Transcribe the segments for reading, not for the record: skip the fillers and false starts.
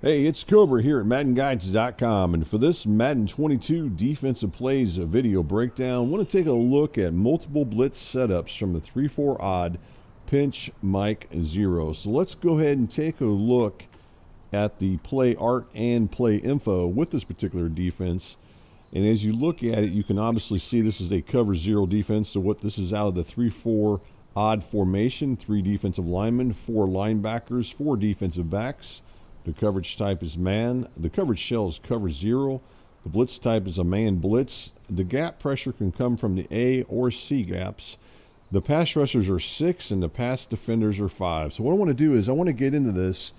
Hey, it's Cobra here at MaddenGuides.com, and for this Madden 22 defensive plays video breakdown, I want to take a look at multiple blitz setups from the 3-4 odd pinch Mike 0. So let's go ahead and take a look at the play art and play info with this particular defense. And as you look at it, you can obviously see this is a cover 0 defense. So what this is out of the 3-4 odd formation, 3 defensive linemen, 4 linebackers, 4 defensive backs. The coverage type is man. The coverage shell is cover 0. The blitz type is a man blitz. The gap pressure can come from the A or C gaps. The pass rushers are 6 and the pass defenders are 5. So what I want to do is I want to get into this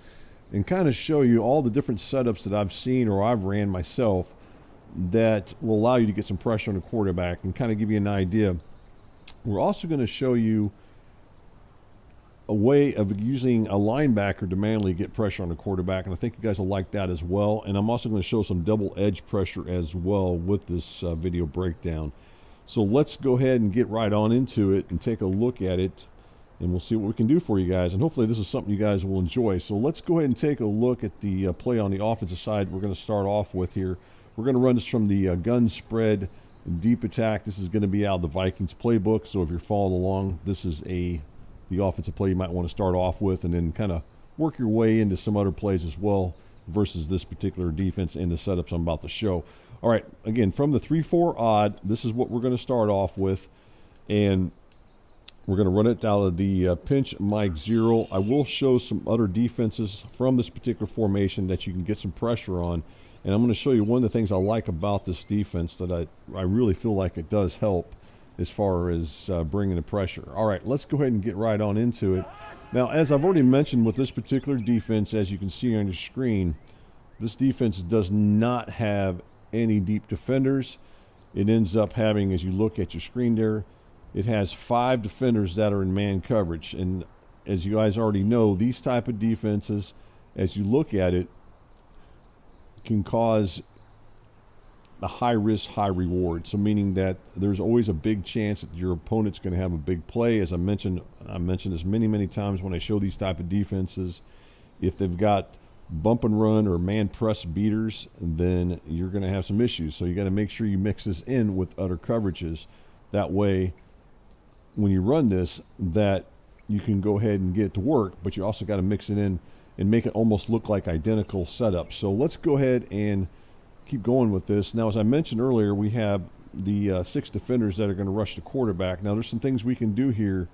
and kind of show you all the different setups that I've seen or I've ran myself that will allow you to get some pressure on the quarterback and kind of give you an idea. We're also going to show you a way of using a linebacker to manually get pressure on the quarterback, and I think you guys will like that as well. And I'm also going to show some double edge pressure as well with this video breakdown. So let's go ahead and get right on into it and take a look at it, and we'll see what we can do for you guys. And hopefully this is something you guys will enjoy. So let's go ahead and take a look at the play on the offensive side we're going to start off with here. We're going to run this from the gun spread deep attack. This is going to be out of the Vikings playbook, so if you're following along, this is the offensive play you might want to start off with, and then kind of work your way into some other plays as well versus this particular defense and the setups I'm about to show. All right, again, from the 3-4 odd, this is what we're going to start off with, and we're going to run it out of the pinch Mike 0. I will show some other defenses from this particular formation that you can get some pressure on, and I'm going to show you one of the things I like about this defense that I really feel like it does help as far as bringing the pressure. All right, let's go ahead and get right on into it. Now, as I've already mentioned with this particular defense, as you can see on your screen, this defense does not have any deep defenders. It ends up having, as you look at your screen there, it has 5 defenders that are in man coverage. And as you guys already know, these type of defenses, as you look at it, can cause a high risk, high reward. So meaning that there's always a big chance that your opponent's going to have a big play. As I mentioned this many times when I show these type of defenses. If they've got bump and run or man press beaters, then you're going to have some issues. So you got to make sure you mix this in with other coverages. That way, when you run this, that you can go ahead and get it to work, but you also got to mix it in and make it almost look like identical setups. So let's go ahead and keep going with this. Now, as I mentioned earlier, we have the 6 defenders that are going to rush the quarterback. Now, there's some things we can do here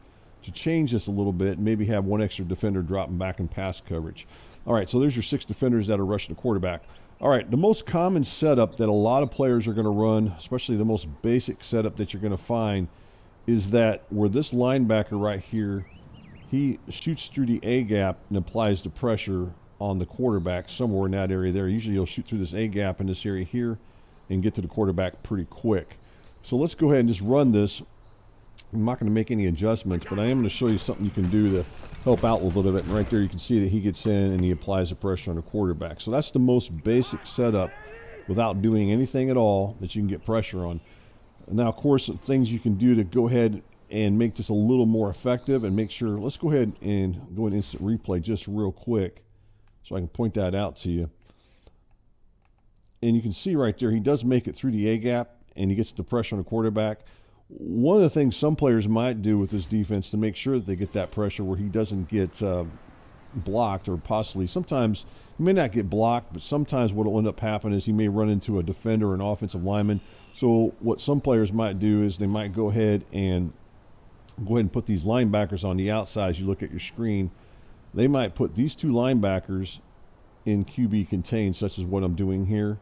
to change this a little bit, maybe have 1 extra defender dropping back in pass coverage. All right, so there's your 6 defenders that are rushing the quarterback. All right, the most common setup that a lot of players are going to run, especially the most basic setup that you're going to find, is that where this linebacker right here, he shoots through the A gap and applies the pressure on the quarterback somewhere in that area there. Usually he'll shoot through this A gap in this area here and get to the quarterback pretty quick. So let's go ahead and just run this. I'm not going to make any adjustments, but I am going to show you something you can do to help out a little bit. And right there you can see that he gets in and he applies the pressure on the quarterback. So that's the most basic setup without doing anything at all that you can get pressure on. Now, of course, things you can do to go ahead and make this a little more effective and make sure, let's go ahead and go in instant replay just real quick, so I can point that out to you. And you can see right there, he does make it through the A gap and he gets the pressure on the quarterback. One of the things some players might do with this defense to make sure that they get that pressure where he doesn't get blocked, or possibly sometimes he may not get blocked, but sometimes what will end up happening is he may run into a defender or an offensive lineman. So what some players might do is they might go ahead and put these linebackers on the outside. As you look at your screen, they might put these 2 linebackers in QB contained, such as what I'm doing here.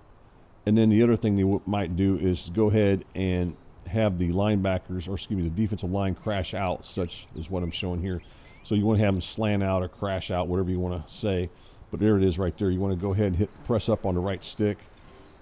And then the other thing they might do is go ahead and have the linebackers, or excuse me, the defensive line crash out, such as what I'm showing here. So you want to have them slant out or crash out, whatever you want to say. But there it is right there. You want to go ahead and press up on the right stick,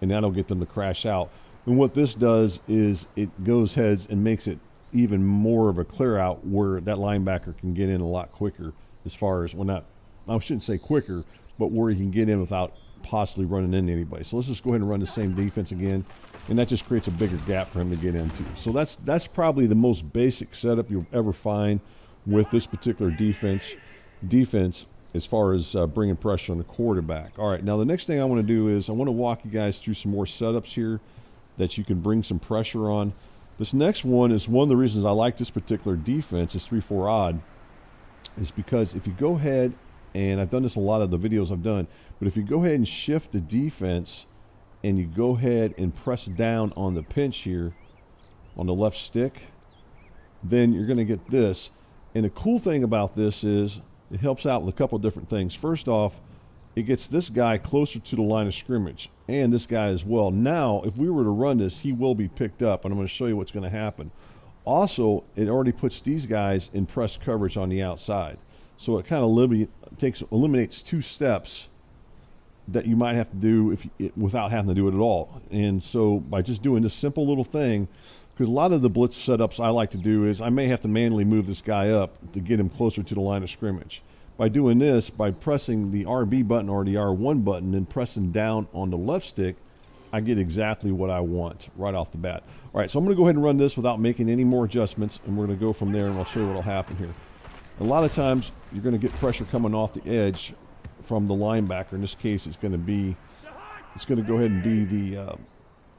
and that'll get them to crash out. And what this does is it goes heads and makes it even more of a clear out where that linebacker can get in a lot quicker. As far as, well, not, I shouldn't say quicker, but where he can get in without possibly running into anybody. So let's just go ahead and run the same defense again, and that just creates a bigger gap for him to get into. So that's probably the most basic setup you'll ever find with this particular defense. as far as bringing pressure on the quarterback. All right, now the next thing I want to do is I want to walk you guys through some more setups here that you can bring some pressure on. This next one is one of the reasons I like this particular defense, this 3-4 odd, is because if you go ahead, and I've done this in a lot of the videos I've done, but if you go ahead and shift the defense and you go ahead and press down on the pinch here on the left stick, then you're going to get this. And the cool thing about this is it helps out with a couple of different things. First off, it gets this guy closer to the line of scrimmage and this guy as well. Now, if we were to run this, he will be picked up, and I'm going to show you what's going to happen. Also, it already puts these guys in press coverage on the outside. So it kind of eliminates 2 steps that you might have to do without having to do it at all. And so by just doing this simple little thing, because a lot of the blitz setups I like to do is I may have to manually move this guy up to get him closer to the line of scrimmage. By doing this, by pressing the RB button or the R1 button and pressing down on the left stick, I get exactly what I want right off the bat. All right, so I'm going to go ahead and run this without making any more adjustments, and we're going to go from there, and I'll show you what will happen here. A lot of times, you're going to get pressure coming off the edge from the linebacker. In this case, it's going to go ahead and be the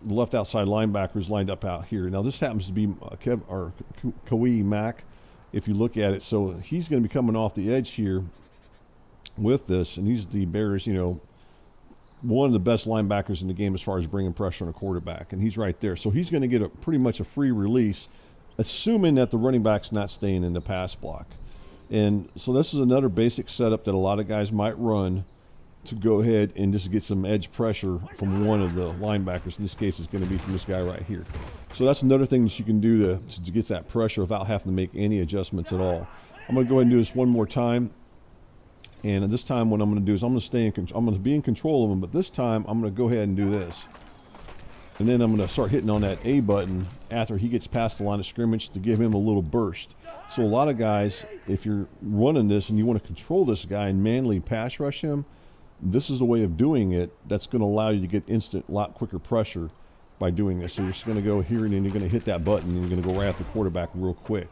left outside linebacker who's lined up out here. Now, this happens to be Kawhi Mack, if you look at it. So he's going to be coming off the edge here with this, and he's the Bears, one of the best linebackers in the game as far as bringing pressure on a quarterback, and he's right there. So he's going to get pretty much a free release, assuming that the running back's not staying in the pass block. And so this is another basic setup that a lot of guys might run to go ahead and just get some edge pressure from one of the linebackers. In this case, it's going to be from this guy right here. So that's another thing that you can do to get that pressure without having to make any adjustments at all. I'm going to go ahead and do this one more time. And this time what I'm going to do is I'm going to be in control of him, but this time I'm going to go ahead and do this. And then I'm going to start hitting on that A button after he gets past the line of scrimmage to give him a little burst. So a lot of guys, if you're running this and you want to control this guy and manually pass rush him, this is the way of doing it. That's going to allow you to get instant, lot quicker pressure by doing this. So you're just going to go here and then you're going to hit that button and you're going to go right at the quarterback real quick.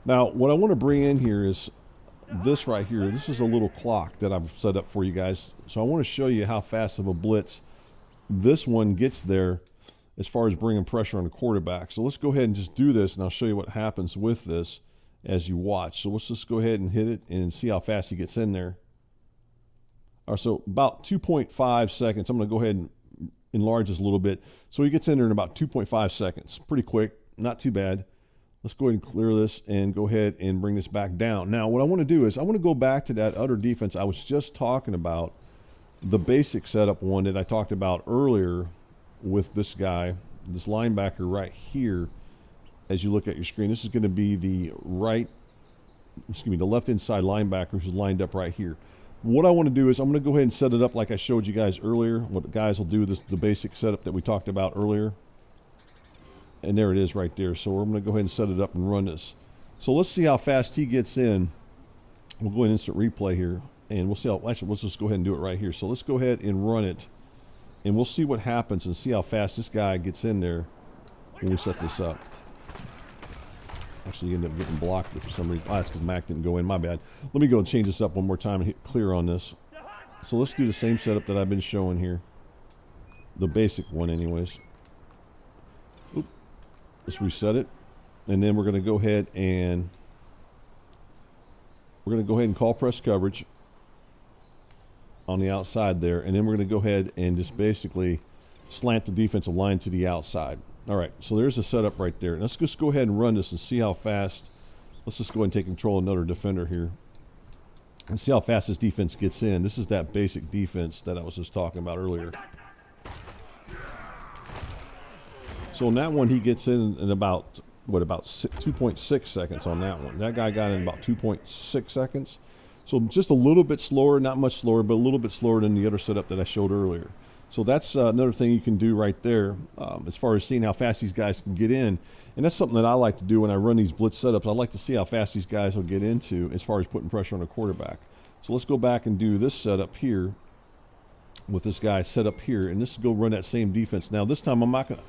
Now, what I want to bring in here is this right here. This is a little clock that I've set up for you guys. So I want to show you how fast of a blitz this one gets there as far as bringing pressure on the quarterback. So let's go ahead and just do this, and I'll show you what happens with this as you watch. So let's just go ahead and hit it and see how fast he gets in there. All right, so about 2.5 seconds. I'm going to go ahead and enlarge this a little bit. So he gets in there in about 2.5 seconds. Pretty quick, not too bad. Let's go ahead and clear this and go ahead and bring this back down. Now, what I want to do is I want to go back to that other defense I was just talking about, the basic setup one that I talked about earlier with this guy, this linebacker right here. As you look at your screen, this is going to be the left inside linebacker who's lined up right here. What I want to do is I'm going to go ahead and set it up like I showed you guys earlier. What the guys will do, the basic setup that we talked about earlier. And there it is right there. So we're going to go ahead and set it up and run this. So let's see how fast he gets in. We'll go ahead and instant replay here. And we'll see how, actually, let's just go ahead and do it right here. So let's go ahead and run it. And we'll see what happens and see how fast this guy gets in there when we set this up. Actually, you end up getting blocked for some reason. Oh, that's because Mac didn't go in. My bad. Let me go and change this up one more time and hit clear on this. So let's do the same setup that I've been showing here. The basic one anyways. Oop. Let's reset it. And then we're going to go ahead and call press coverage on the outside there, and then we're going to go ahead and just basically slant the defensive line to the outside. All right, so there's a setup right there. Let's just go ahead and run this and see how fast. Let's just go ahead and take control of another defender here and see how fast this defense gets in. This is that basic defense that I was just talking about earlier. So on that one, he gets in about, 2.6 seconds on that one. That guy got in about 2.6 seconds. So just a little bit slower, not much slower, but a little bit slower than the other setup that I showed earlier. So that's another thing you can do right there as far as seeing how fast these guys can get in. And that's something that I like to do when I run these blitz setups. I like to see how fast these guys will get into as far as putting pressure on a quarterback. So let's go back and do this setup here with this guy set up here. And this is go run that same defense. Now this time I'm not going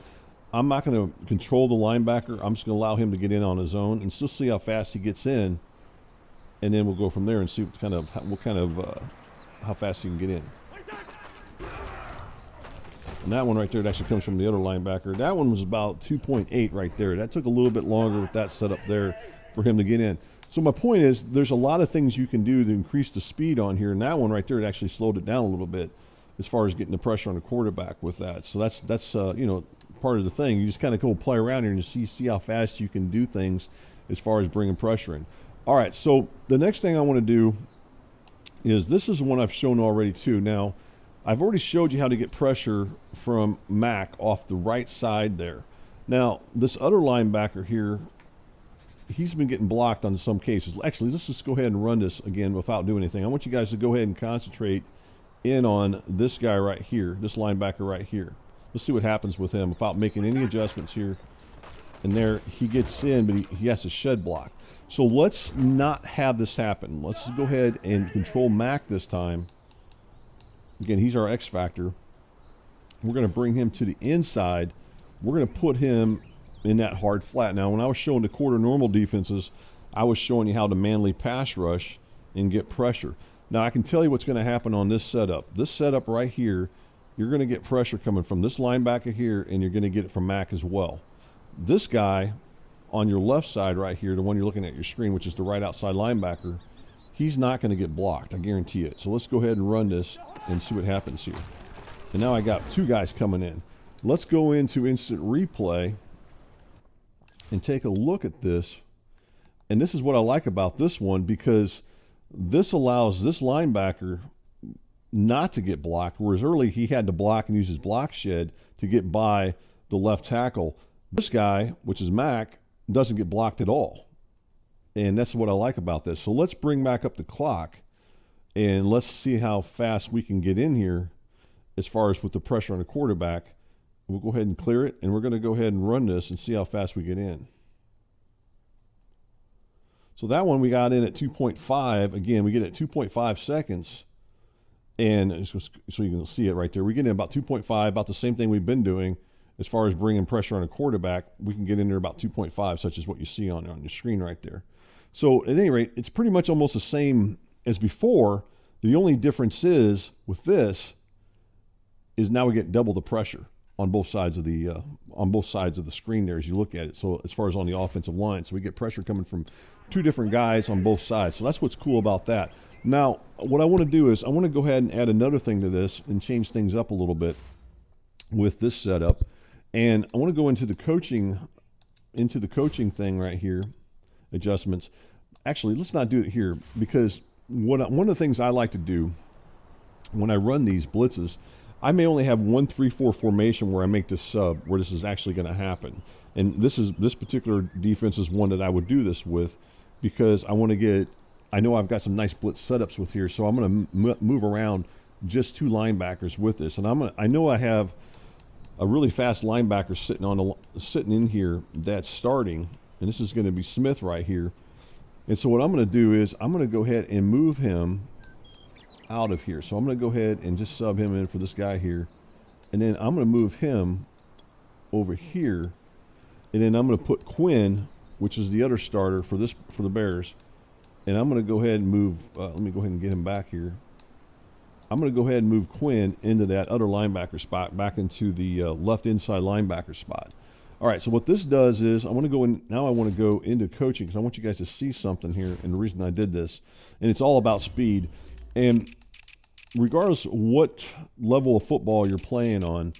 to control the linebacker. I'm just going to allow him to get in on his own and still see how fast he gets in and then we'll go from there and see what kind of how fast you can get in. And that one right there, it actually comes from the other linebacker. That one was about 2.8 right there. That took a little bit longer with that setup there for him to get in. So my point is, there's a lot of things you can do to increase the speed on here. And that one right there, it actually slowed it down a little bit as far as getting the pressure on the quarterback with that. So that's you know, part of the thing. You just kind of go play around here and see how fast you can do things as far as bringing pressure in. All right, so the next thing I want to do is, this is one I've shown already too. Now, I've already showed you how to get pressure from Mac off the right side there. Now, this other linebacker here, he's been getting blocked on some cases. Actually, let's just go ahead and run this again without doing anything. I want you guys to go ahead and concentrate in on this guy right here, this linebacker right here. Let's see what happens with him without making any adjustments here. And there, he gets in, but he has to shed block. So let's not have this happen. Let's go ahead and control Mac this time. Again, he's our X factor. We're going to bring him to the inside. We're going to put him in that hard flat. Now, when I was showing the quarter normal defenses, I was showing you how to manly pass rush and get pressure. Now, I can tell you what's going to happen on this setup. This setup right here, you're going to get pressure coming from this linebacker here, and you're going to get it from Mac as well. This guy on your left side right here, the one you're looking at your screen, which is the right outside linebacker, he's not going to get blocked, I guarantee it. So let's go ahead and run this and see what happens here. And now I got two guys coming in. Let's go into instant replay and take a look at this. And this is what I like about this one, because this allows this linebacker not to get blocked, whereas early he had to block and use his block shed to get by the left tackle. This guy, which is Mac, doesn't get blocked at all. And that's what I like about this. So let's bring back up the clock and let's see how fast we can get in here as far as with the pressure on the quarterback. We'll go ahead and clear it, and we're going to go ahead and run this and see how fast we get in. So that one we got in at 2.5. Again, we get it at 2.5 seconds. And so you can see it right there. We get in about 2.5, about the same thing we've been doing as far as bringing pressure on a quarterback. We can get in there about 2.5, such as what you see on your screen right there. So at any rate, it's pretty much almost the same as before. The only difference is with this is now we get double the pressure on both sides of the screen there as you look at it. So as far as on the offensive line, so we get pressure coming from two different guys on both sides. So that's what's cool about that. Now, what I want to do is I want to go ahead and add another thing to this and change things up a little bit with this setup. And I want to go into the coaching thing right here, adjustments. Actually, let's not do it here, because one of the things I like to do when I run these blitzes, I may only have 1-3-4 formation where I make this sub, where this is actually going to happen. And this particular defense is one that I would do this with, because I know I've got some nice blitz setups with here, so I'm going to move around just two linebackers with this. And I know I have a really fast linebacker sitting in here that's starting, and this is going to be Smith right here. And so what I'm going to do is I'm going to go ahead and move him out of here. So I'm going to go ahead and just sub him in for this guy here, and then I'm going to move him over here, and then I'm going to put Quinn, which is the other starter for the Bears, and I'm going to go ahead and move. Let me go ahead and get him back here. I'm going to go ahead and move Quinn into that other linebacker spot, back into the left inside linebacker spot. All right, so what this does is I want to go in, now I want to go into coaching, because I want you guys to see something here, and the reason I did this, and it's all about speed. And regardless of what level of football you're playing on,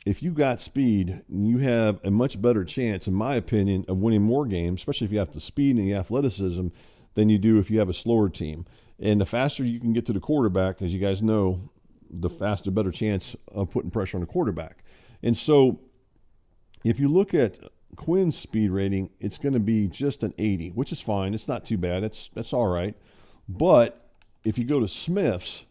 if you got speed, you have a much better chance, in my opinion, of winning more games, especially if you have the speed and the athleticism, than you do if you have a slower team. And the faster you can get to the quarterback, as you guys know, the faster, better chance of putting pressure on the quarterback. And so if you look at Quinn's speed rating, it's going to be just an 80, which is fine. It's not too bad. That's all right. But if you go to Smith's,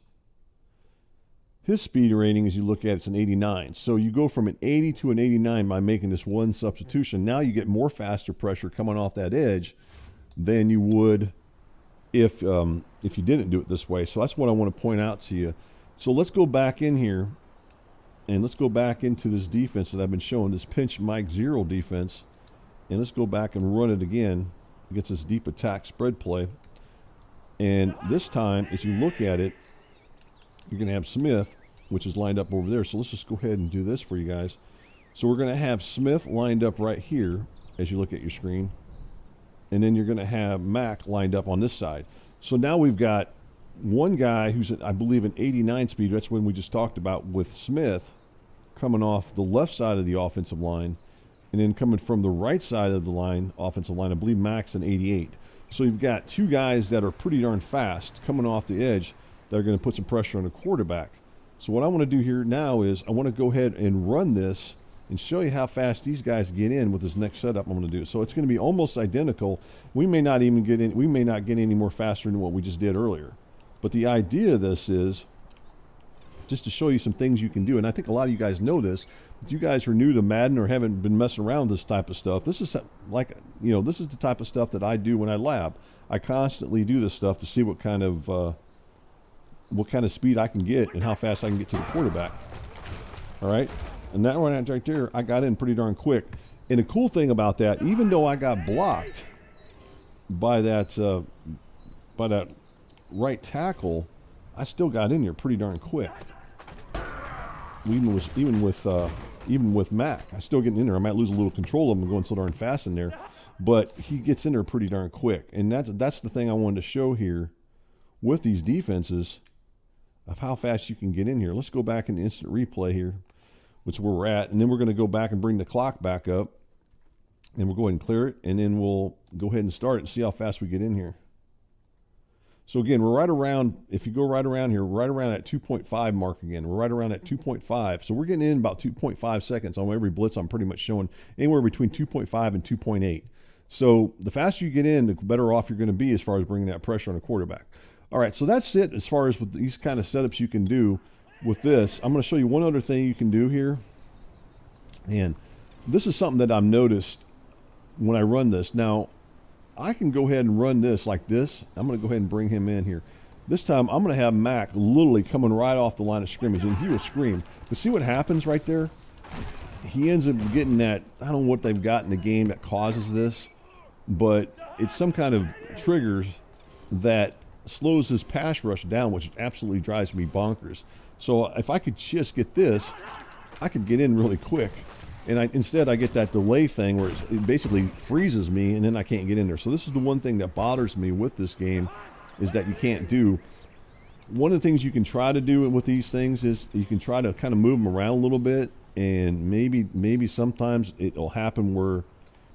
his speed rating, as you look at, it's an 89. So you go from an 80 to an 89 by making this one substitution. Now you get more faster pressure coming off that edge than you would if you didn't do it this way. So that's what I want to point out to you. So let's go back in here, and let's go back into this defense that I've been showing, this pinch Mike zero defense, and let's go back and run it again against this deep attack spread play. And this time, as you look at it, you're going to have Smith, which is lined up over there. So let's just go ahead and do this for you guys. So we're going to have Smith lined up right here as you look at your screen. And then you're going to have Mac lined up on this side. So now we've got one guy who's, I believe, an 89 speed. That's when we just talked about, with Smith coming off the left side of the offensive line. And then coming from the right side of the line, offensive line, I believe Mac's an 88. So you've got two guys that are pretty darn fast coming off the edge that are going to put some pressure on the quarterback. So what I want to do here now is I want to go ahead and run this and show you how fast these guys get in with this next setup I'm going to do. So it's going to be almost identical. We may not even get in, we may not get any more faster than what we just did earlier. But the idea of this is just to show you some things you can do. And I think a lot of you guys know this. If you guys are new to Madden or haven't been messing around with this type of stuff, this is like, you know, this is the type of stuff that I do when I lab. I constantly do this stuff to see what kind of speed I can get and how fast I can get to the quarterback. All right. And that one right there, I got in pretty darn quick. And the cool thing about that, even though I got blocked by that right tackle, I still got in there pretty darn quick. Even with Mac, I still getting in there. I might lose a little control of him going so darn fast in there, but he gets in there pretty darn quick. And that's the thing I wanted to show here with these defenses of how fast you can get in here. Let's go back in the instant replay here, which is where we're at, and then we're going to go back and bring the clock back up, and we'll go ahead and clear it, and then we'll go ahead and start it and see how fast we get in here. So again, we're right around, if you go right around here, right around that 2.5 mark again. We're right around at 2.5. So we're getting in about 2.5 seconds on every blitz. I'm pretty much showing anywhere between 2.5 and 2.8. So the faster you get in, the better off you're going to be as far as bringing that pressure on the quarterback. All right, so that's it as far as with these kind of setups you can do with this. I'm going to show you one other thing you can do here. And this is something that I've noticed when I run this. Now, I can go ahead and run this like this. I'm going to go ahead and bring him in here. This time, I'm going to have Mac literally coming right off the line of scrimmage, and he will scream. But see what happens right there? He ends up getting that, I don't know what they've got in the game that causes this, but it's some kind of triggers that slows his pass rush down, which absolutely drives me bonkers. So if I could just get this, I could get in really quick. And instead I get that delay thing where it basically freezes me and then I can't get in there. So this is the one thing that bothers me with this game, is that you can't do. One of the things you can try to do with these things is you can try to kind of move them around a little bit, and maybe sometimes it'll happen where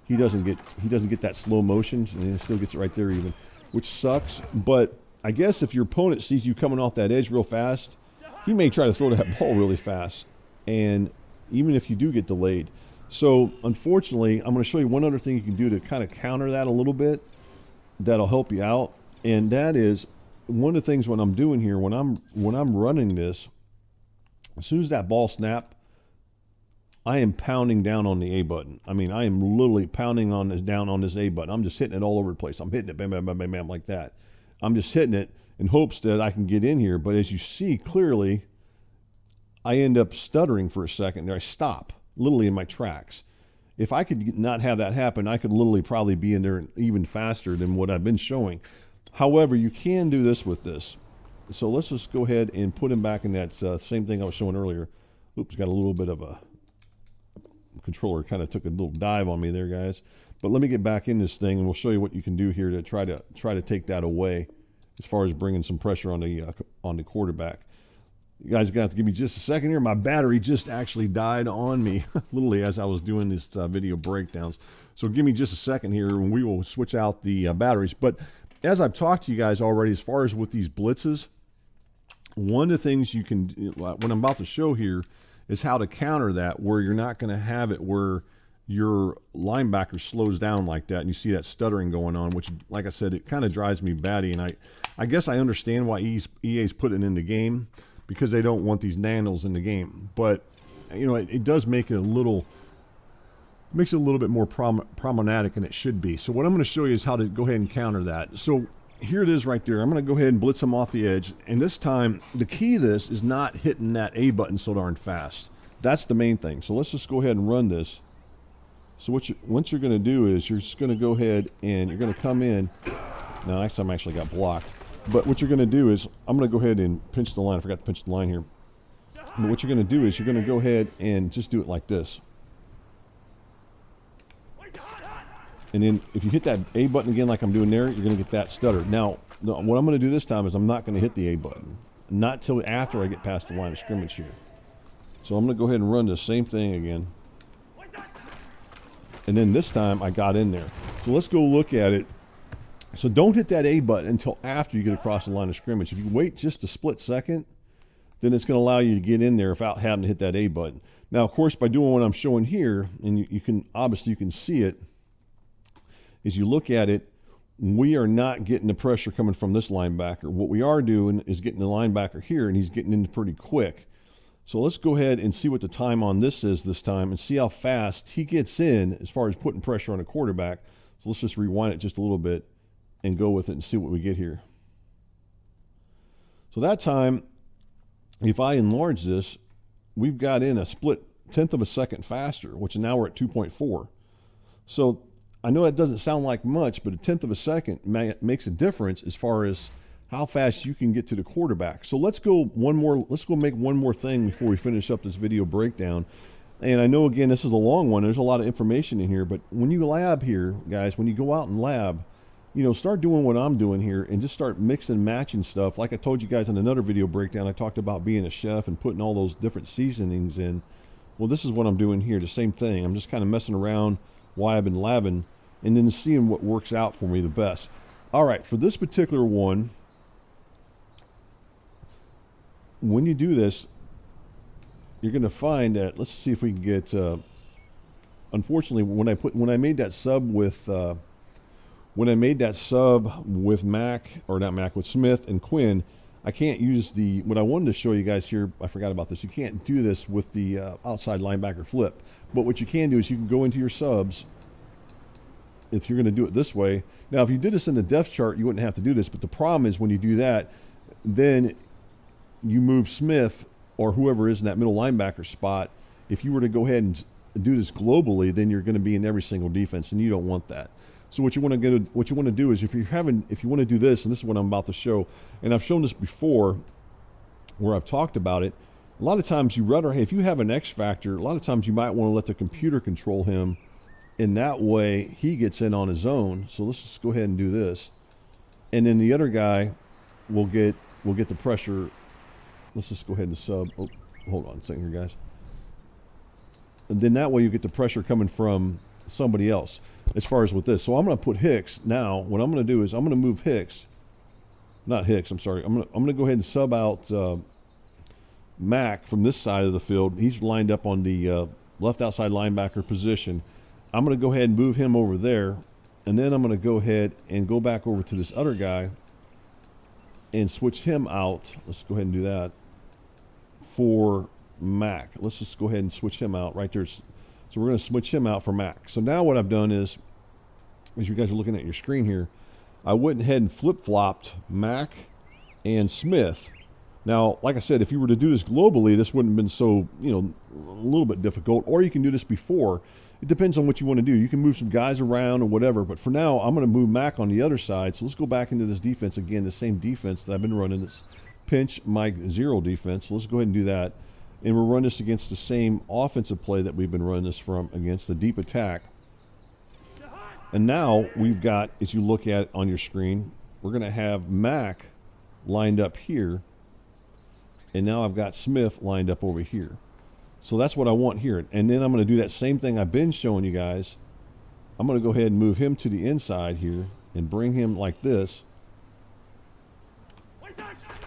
he doesn't get that slow motion, and he still gets it right there even, which sucks. But I guess if your opponent sees you coming off that edge real fast, he may try to throw that ball really fast, and even if you do get delayed. So unfortunately, I'm going to show you one other thing you can do to kind of counter that a little bit that'll help you out. And that is one of the things when I'm doing here, when I'm running this, as soon as that ball snap, I am pounding down on the A button. I mean, I am literally pounding down on this A button. I'm just hitting it all over the place. I'm hitting it bam, bam, bam, bam, bam, like that. I'm just hitting it in hopes that I can get in here. But as you see clearly, I end up stuttering for a second there. I stop literally in my tracks. If I could not have that happen, I could literally probably be in there even faster than what I've been showing. However, you can do this with this. So let's just go ahead and put him back in that same thing I was showing earlier. Oops, got a little bit of a controller kind of took a little dive on me there, guys. But let me get back in this thing, and we'll show you what you can do here to try to take that away as far as bringing some pressure on the quarterback. You guys are going to have to give me just a second here. My battery just actually died on me, literally, as I was doing this video breakdowns. So give me just a second here, and we will switch out the batteries. But as I've talked to you guys already, as far as with these blitzes, one of the things you can, what I'm about to show here, is how to counter that, where you're not going to have it where your linebacker slows down like that, and you see that stuttering going on, which, like I said, it kind of drives me batty. And I guess I understand why EA's putting it in the game, because they don't want these nanos in the game. But you know, it does make it makes it a little bit more problematic than it should be. So what I'm going to show you is how to go ahead and counter that. So here it is right there. I'm going to go ahead and blitz them off the edge. And this time, the key to this is not hitting that A button so darn fast. That's the main thing. So let's just go ahead and run this. So what you're going to do is you're just going to go ahead and you're going to come in. Now, next time I actually got blocked. But what you're going to do is, I'm going to go ahead and pinch the line. I forgot to pinch the line here. But what you're going to do is you're going to go ahead and just do it like this. And then if you hit that A button again like I'm doing there, you're going to get that stutter. Now, what I'm going to do this time is I'm not going to hit the A button. Not till after I get past the line of scrimmage here. So I'm going to go ahead and run the same thing again. And then this time I got in there. So let's go look at it. So don't hit that A button until after you get across the line of scrimmage. If you wait just a split second, then it's going to allow you to get in there without having to hit that A button. Now, of course, by doing what I'm showing here, and you can obviously you can see it, as you look at it, we are not getting the pressure coming from this linebacker. What we are doing is getting the linebacker here, and he's getting in pretty quick. So let's go ahead and see what the time on this is this time and see how fast he gets in as far as putting pressure on a quarterback. So let's just rewind it just a little bit and go with it and see what we get here. So that time, if I enlarge this, we've got in a split 1/10 of a second faster, which now we're at 2.4. So I know that doesn't sound like much, but a 1/10 of a second makes a difference as far as how fast you can get to the quarterback. So let's go make one more thing before we finish up this video breakdown. And I know, again, this is a long one. There's a lot of information in here, but when you lab here, guys, when you go out and lab, you know, start doing what I'm doing here and just start mixing and matching stuff. Like I told you guys in another video breakdown, I talked about being a chef and putting all those different seasonings in. Well, this is what I'm doing here, the same thing. I'm just kind of messing around while I've been labbing and then seeing what works out for me the best. All right, for this particular one, when you do this, you're going to find that, let's see if we can get, unfortunately, when I made that sub with with Smith and Quinn, I can't use what I wanted to show you guys here. I forgot about this. You can't do this with the outside linebacker flip. But what you can do is you can go into your subs if you're going to do it this way. Now, if you did this in the depth chart, you wouldn't have to do this. But the problem is when you do that, then you move Smith or whoever is in that middle linebacker spot. If you were to go ahead and do this globally, then you're going to be in every single defense, and you don't want that. So what you want to do is if you want to do this, and this is what I'm about to show, and I've shown this before where I've talked about it. A lot of times if you have an X factor, a lot of times you might want to let the computer control him. In that way, he gets in on his own. So let's just go ahead and do this. And then the other guy will get the pressure. Let's just go ahead and sub. Oh, hold on a second here, guys. And then that way you get the pressure coming from somebody else as far as with this. So I'm going to put Hicks now. What I'm going to do is I'm going to move Hicks. Not Hicks, I'm sorry. I'm going to go ahead and sub out Mac from this side of the field. He's lined up on the left outside linebacker position. I'm going to go ahead and move him over there, and then I'm going to go ahead and go back over to this other guy and switch him out. Let's go ahead and do that for Mac. Let's just go ahead and switch him out right there. So we're going to switch him out for Mac. So now what I've done is, as you guys are looking at your screen here, I went ahead and flip-flopped Mac and Smith. Now, like I said, if you were to do this globally, this wouldn't have been so, a little bit difficult, or you can do this before. It depends on what you want to do. You can move some guys around or whatever, but for now, I'm going to move Mac on the other side. So let's go back into this defense again, the same defense that I've been running, this pinch Mike zero defense. So let's go ahead and do that. And we'll run this against the same offensive play that we've been running this from against the deep attack. And now we've got, as you look at on your screen, we're going to have Mac lined up here. And now I've got Smith lined up over here. So that's what I want here. And then I'm going to do that same thing I've been showing you guys. I'm going to go ahead and move him to the inside here and bring him like this.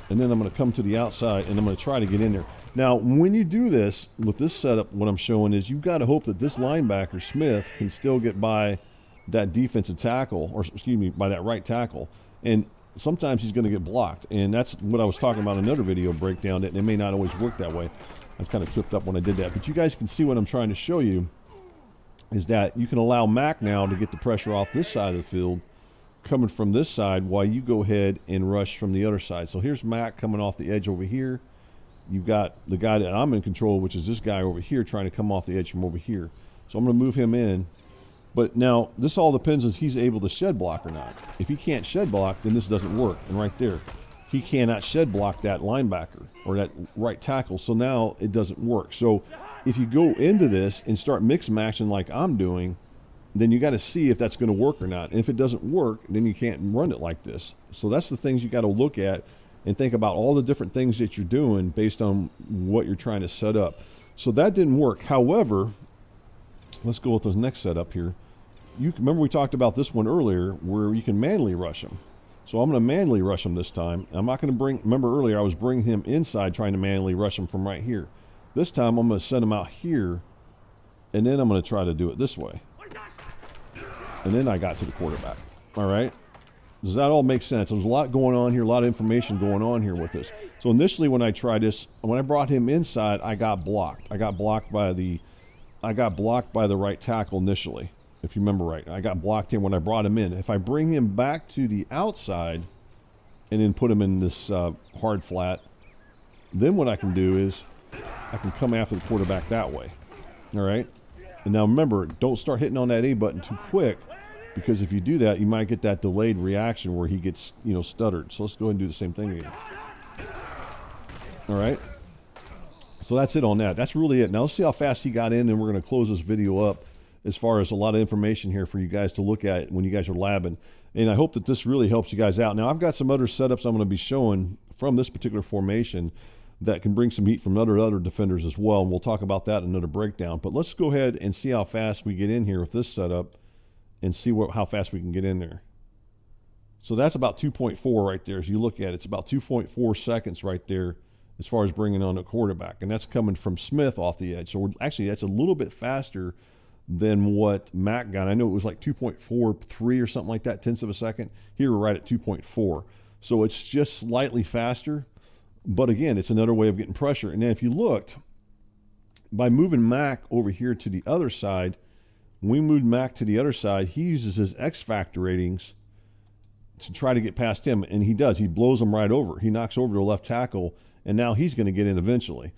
And then I'm going to come to the outside and I'm going to try to get in there. Now, when you do this, with this setup, what I'm showing is you've got to hope that this linebacker, Smith, can still get by that defensive tackle, or excuse me, by that right tackle. And sometimes he's going to get blocked. And that's what I was talking about in another video breakdown, that it may not always work that way. I kind of tripped up when I did that. But you guys can see what I'm trying to show you is that you can allow Mac now to get the pressure off this side of the field coming from this side while you go ahead and rush from the other side. So here's Mac coming off the edge over here. You've got the guy that I'm in control, which is this guy over here, trying to come off the edge from over here. So I'm going to move him in, But now this all depends if he's able to shed block or not. If he can't shed block, then this doesn't work. And right there, he cannot shed block that linebacker or that right tackle. So now it doesn't work. So if you go into this and start mix matching like I'm doing, then you got to see if that's going to work or not. And if it doesn't work, then you can't run it like this. So that's the things you got to look at and think about all the different things that you're doing based on what you're trying to set up. So that didn't work. However, let's go with this next setup here. You remember we talked about this one earlier where you can manually rush him. So I'm going to manually rush him this time. I'm not going to remember earlier I was bringing him inside trying to manually rush him from right here. This time I'm going to send him out here, and then I'm going to try to do it this way. And then I got to the quarterback. All right. Does that all make sense? There's a lot going on here, a lot of information going on here with this. So initially when I tried this, when I brought him inside, I got blocked. I got blocked by the right tackle initially, if you remember right. I got blocked here when I brought him in. If I bring him back to the outside and then put him in this hard flat, then what I can do is I can come after the quarterback that way. All right. And now remember, don't start hitting on that A button too quick, because if you do that, you might get that delayed reaction where he gets, stuttered. So let's go ahead and do the same thing again. All right. So that's it on that. That's really it. Now let's see how fast he got in, and we're going to close this video up as far as a lot of information here for you guys to look at when you guys are labbing. And I hope that this really helps you guys out. Now I've got some other setups I'm going to be showing from this particular formation that can bring some heat from other defenders as well, and we'll talk about that in another breakdown. But let's go ahead and see how fast we get in here with this setup and see how fast we can get in there. So that's about 2.4 right there. As you look at it, it's about 2.4 seconds right there as far as bringing on a quarterback, and that's coming from Smith off the edge. So actually that's a little bit faster than what Mac got. I know it was like 2.43 or something like that, tenths of a second. Here we're right at 2.4. So it's just slightly faster. But again, it's another way of getting pressure. And then if you looked, by moving Mac over here to the other side, when we moved Mac to the other side, he uses his X factor ratings to try to get past him. And he does. He blows him right over. He knocks over the left tackle, and now he's going to get in eventually.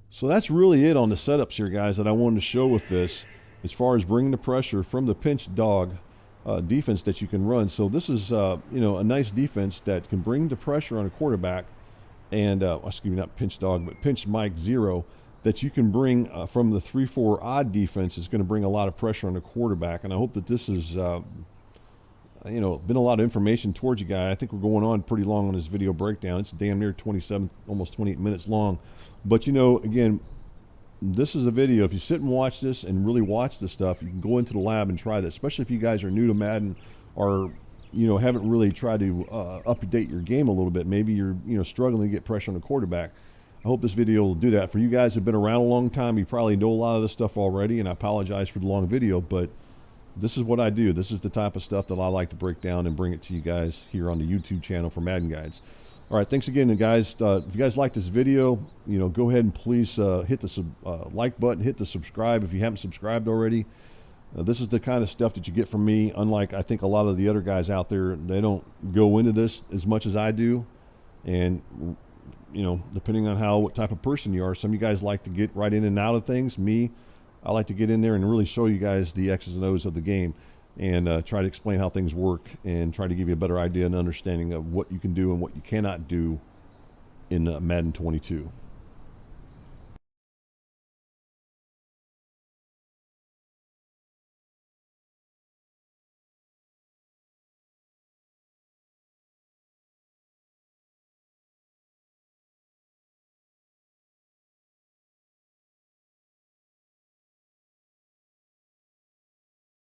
So that's really it on the setups here, guys, that I wanted to show with this as far as bringing the pressure from the pinch dog defense that you can run. So this is, a nice defense that can bring the pressure on a quarterback. And excuse me, not pinch dog, but pinch Mike 0, that you can bring from the 3-4 odd defense is going to bring a lot of pressure on the quarterback. And I hope that this is, been a lot of information towards you guys. I think we're going on pretty long on this video breakdown. It's damn near 27, almost 28 minutes long. But again, this is a video. If you sit and watch this and really watch this stuff, you can go into the lab and try this, especially if you guys are new to Madden or haven't really tried to update your game a little bit. Maybe you're, struggling to get pressure on the quarterback. I hope this video will do that. For you guys who have been around a long time, you probably know a lot of this stuff already, and I apologize for the long video, but this is what I do. This is the type of stuff that I like to break down and bring it to you guys here on the YouTube channel for Madden Guides. All right, thanks again, guys. If you guys like this video, go ahead and please hit the like button, hit the subscribe if you haven't subscribed already. This is the kind of stuff that you get from me. Unlike, I think, a lot of the other guys out there, they don't go into this as much as I do. And, depending on what type of person you are, some of you guys like to get right in and out of things. Me, I like to get in there and really show you guys the X's and O's of the game and try to explain how things work and try to give you a better idea and understanding of what you can do and what you cannot do in Madden 22.